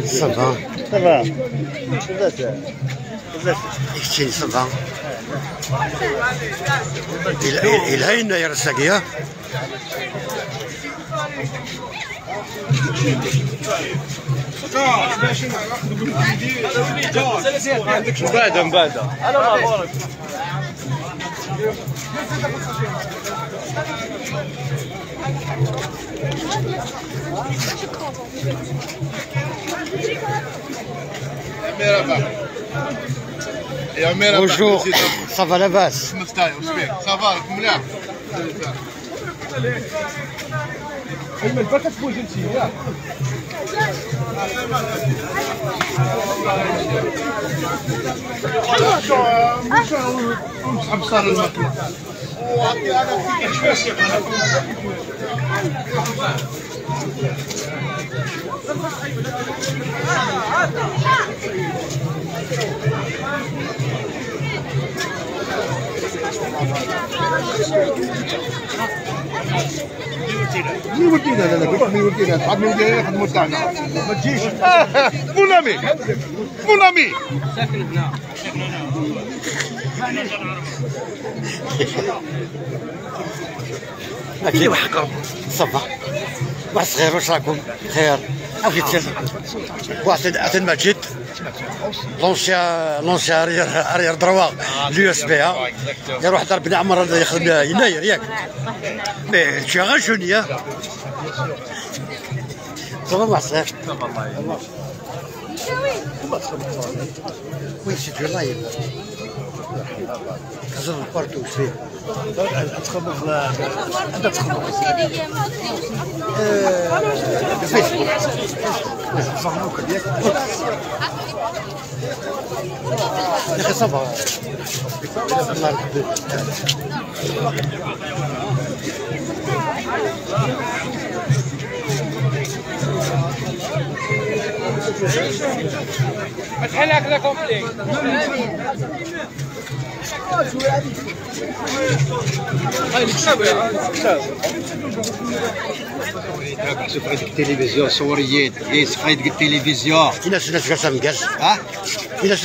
صافا صافا يكتيني صافا إلى هنا يا رساقية مبعدة Bonjour, ça va لاباس؟ صافا مليح. ايمن باك تبوجي انت ياك نسحب صار الماكله مين ودينا لا قلت مين ودينا تعرف مين ودينا نخدموا تاعنا ما تجيش مونامي ساكن هنا اللي وحقهم صافا واحد صغير واش راكم خير عافية واحد المجد لونسيا ارير دروا اليو اس بي يروح ضرب بن عمر يخدم يناير ياك مي شي غير جونيا صافا واحد صغير وين سيدي لايف كازا بارتو فيه تخبط انت تخبط الفيسبوك فهموك ياك يا اخي صافا بتحل هكذا كومبلي شوف هذيك التلفزيون صوريين هذيك التلفزيون ناس قاسم مكاز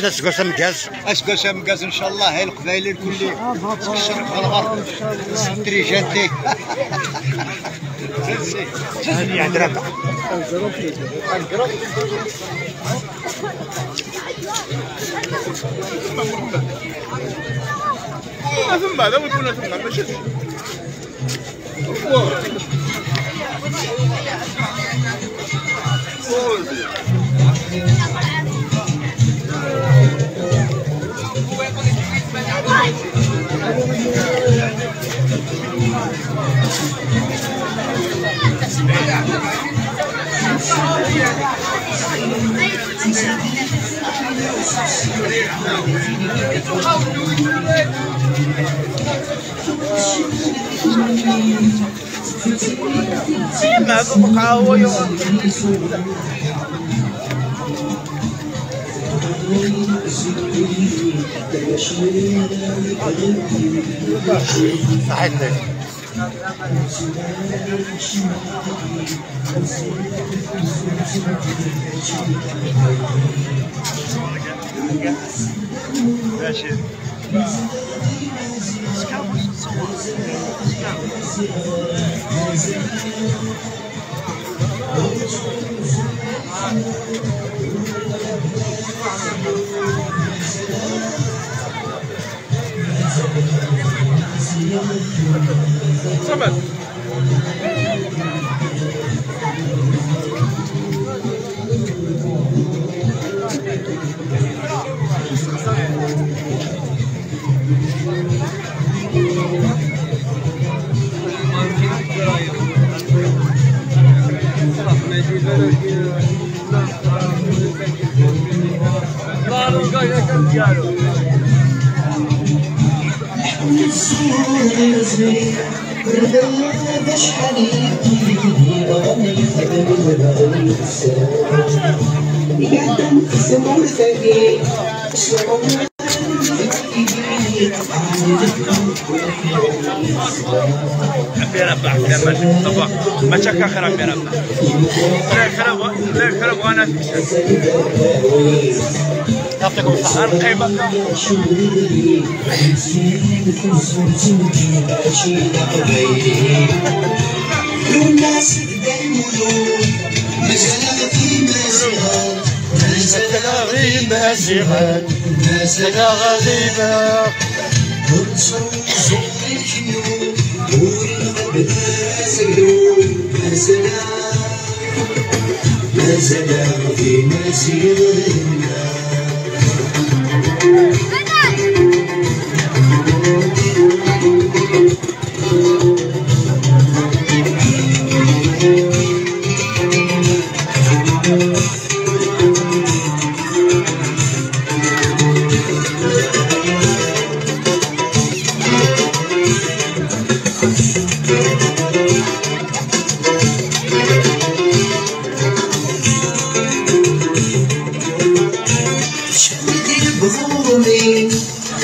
ناس قاسم مكاز اش قاسم مكاز ان شاء الله هاي القبائل الكل في الشرق والغرب ستريجانتي هاني عند ربع ثم هذا ويكون ثم ماشي ما بقى هو يوم صحيح ماشي صمد Semua عمي ربح لا ما تشكى خير عمي ربح لا خرب وانا يعطيكم الصحة. القيمة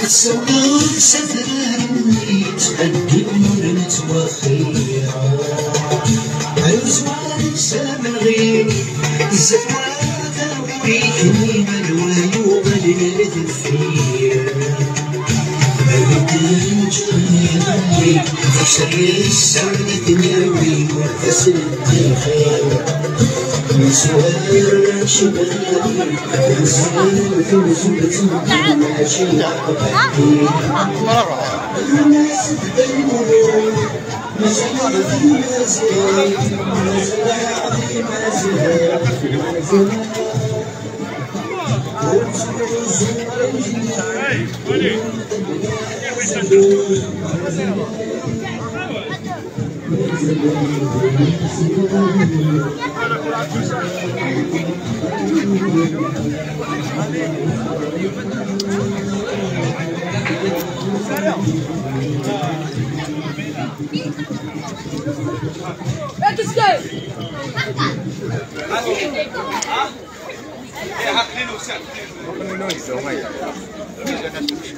تصور سفرني تأدي أمور متوخية عزوان سلام الغيب الزفاف ويكني بالوالو غالي فيا أبدا جاني فشري السعادة ناوي وحسن الخير مسوار شبابي مسوار في مسوار ماشي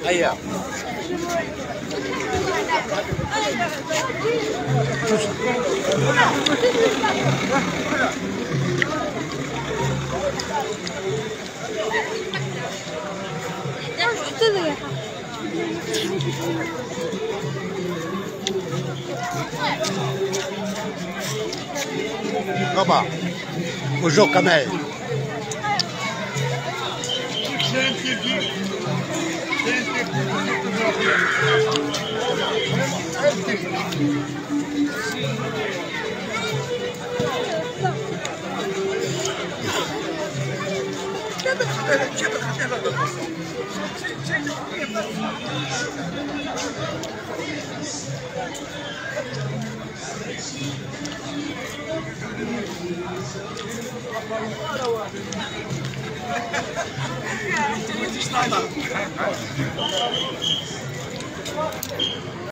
هيا طبعا وجو كمال